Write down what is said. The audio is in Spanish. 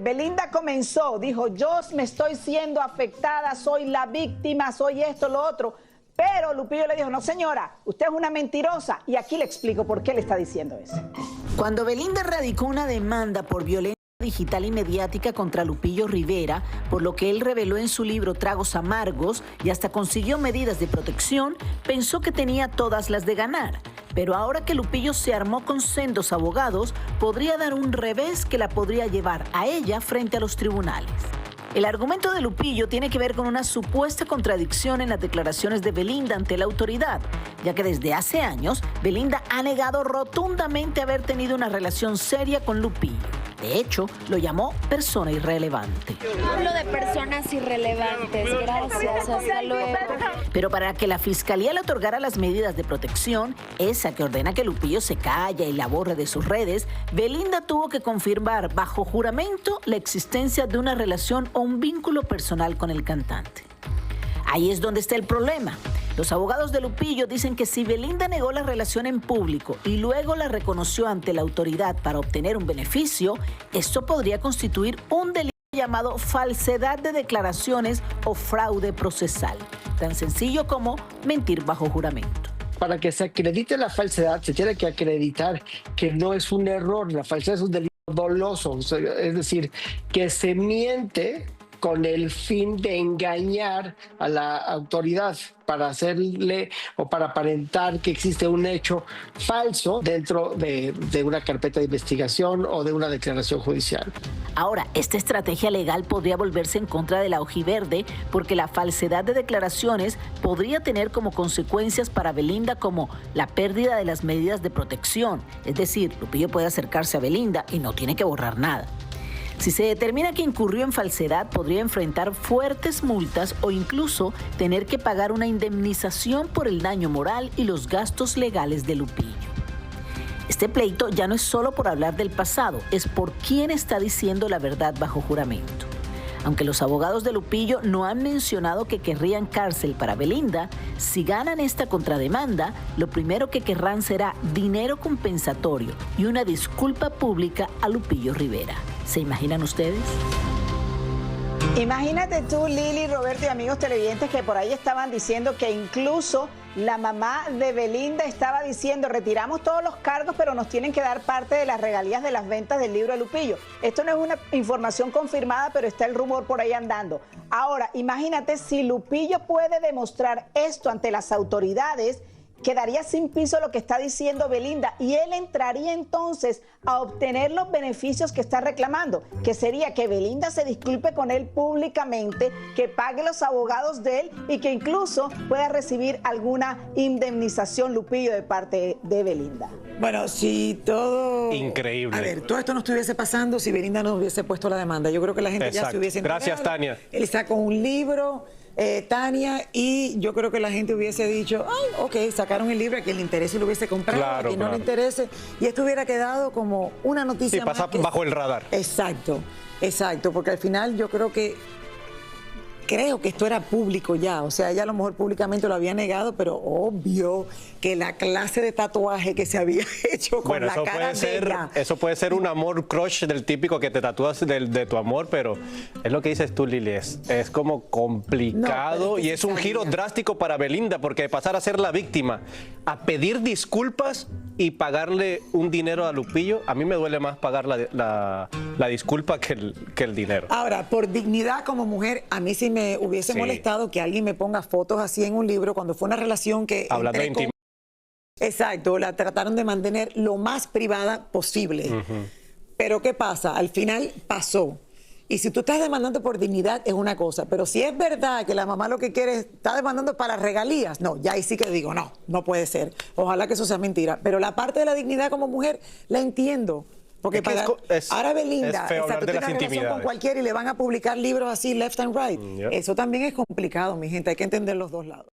Belinda comenzó, dijo, yo me estoy siendo afectada, soy la víctima, soy esto, lo otro. Pero Lupillo le dijo, no señora, usted es una mentirosa. Y aquí le explico por qué le está diciendo eso. Cuando Belinda radicó una demanda por violencia digital y mediática contra Lupillo Rivera, por lo que él reveló en su libro Tragos Amargos y hasta consiguió medidas de protección, pensó que tenía todas las de ganar. Pero ahora que Lupillo se armó con sendos abogados, podría dar un revés que la podría llevar a ella frente a los tribunales. El argumento de Lupillo tiene que ver con una supuesta contradicción en las declaraciones de Belinda ante la autoridad, ya que desde hace años Belinda ha negado rotundamente haber tenido una relación seria con Lupillo. De hecho, lo llamó persona irrelevante. Hablo de personas irrelevantes, gracias, hasta luego. Pero para que la Fiscalía le otorgara las medidas de protección, esa que ordena que Lupillo se calle y la borre de sus redes, Belinda tuvo que confirmar bajo juramento la existencia de una relación o un vínculo personal con el cantante. Ahí es donde está el problema. Los abogados de Lupillo dicen que si Belinda negó la relación en público y luego la reconoció ante la autoridad para obtener un beneficio, esto podría constituir un delito llamado falsedad de declaraciones o fraude procesal, tan sencillo como mentir bajo juramento. Para que se acredite la falsedad, se tiene que acreditar que no es un error, la falsedad es un delito doloso, es decir, que se miente con el fin de engañar a la autoridad para hacerle o para aparentar que existe un hecho falso dentro de una carpeta de investigación o de una declaración judicial. Ahora, esta estrategia legal podría volverse en contra de la ojiverde porque la falsedad de declaraciones podría tener como consecuencias para Belinda como la pérdida de las medidas de protección. Es decir, Lupillo puede acercarse a Belinda y no tiene que borrar nada. Si se determina que incurrió en falsedad, podría enfrentar fuertes multas o incluso tener que pagar una indemnización por el daño moral y los gastos legales de Lupillo. Este pleito ya no es solo por hablar del pasado, es por quién está diciendo la verdad bajo juramento. Aunque los abogados de Lupillo no han mencionado que querrían cárcel para Belinda, si ganan esta contrademanda, lo primero que querrán será dinero compensatorio y una disculpa pública a Lupillo Rivera. ¿Se imaginan ustedes? Imagínate tú, Lili, Roberto y amigos televidentes, que por ahí estaban diciendo que incluso la mamá de Belinda estaba diciendo, retiramos todos los cargos, pero nos tienen que dar parte de las regalías de las ventas del libro de Lupillo. Esto no es una información confirmada, pero está el rumor por ahí andando. Ahora, imagínate si Lupillo puede demostrar esto ante las autoridades, quedaría sin piso lo que está diciendo Belinda y él entraría entonces a obtener los beneficios que está reclamando, que sería que Belinda se disculpe con él públicamente, que pague los abogados de él y que incluso pueda recibir alguna indemnización Lupillo de parte de Belinda. Bueno, si todo... Increíble. A ver, todo esto no estuviese pasando si Belinda no hubiese puesto la demanda. Yo creo que la gente ya se hubiese enterado. Gracias, Tania. Él sacó un libro... Tania, y yo creo que la gente hubiese dicho, ay, ok, sacaron el libro, a quien le interese y lo hubiese comprado, a quien no le interese, y esto hubiera quedado como una noticia más. Sí, pasa bajo el radar. Exacto, exacto, porque al final yo creo que esto era público ya, o sea, ella a lo mejor públicamente lo había negado, pero obvio que la clase de tatuaje que se había hecho con la cara de ella. Eso puede ser un amor crush del típico que te tatúas de tu amor, pero es lo que dices tú, Lili, es como complicado no, y es un giro drástico para Belinda, porque de pasar a ser la víctima a pedir disculpas y pagarle un dinero a Lupillo, a mí me duele más pagar la disculpa que el dinero. Ahora, por dignidad como mujer, a mí sí me hubiese molestado que alguien me ponga fotos así en un libro cuando fue una relación que... Hablando de intimidad. Exacto, la trataron de mantener lo más privada posible. Pero ¿qué pasa? Al final pasó. Y si tú estás demandando por dignidad es una cosa, pero si es verdad que la mamá lo que quiere está demandando para regalías, no, ya ahí sí que digo, no, no puede ser. Ojalá que eso sea mentira. Pero la parte de la dignidad como mujer la entiendo. Porque ahora Belinda tiene una relación con cualquiera y le van a publicar libros así left and right. Eso también es complicado, mi gente, hay que entender los dos lados.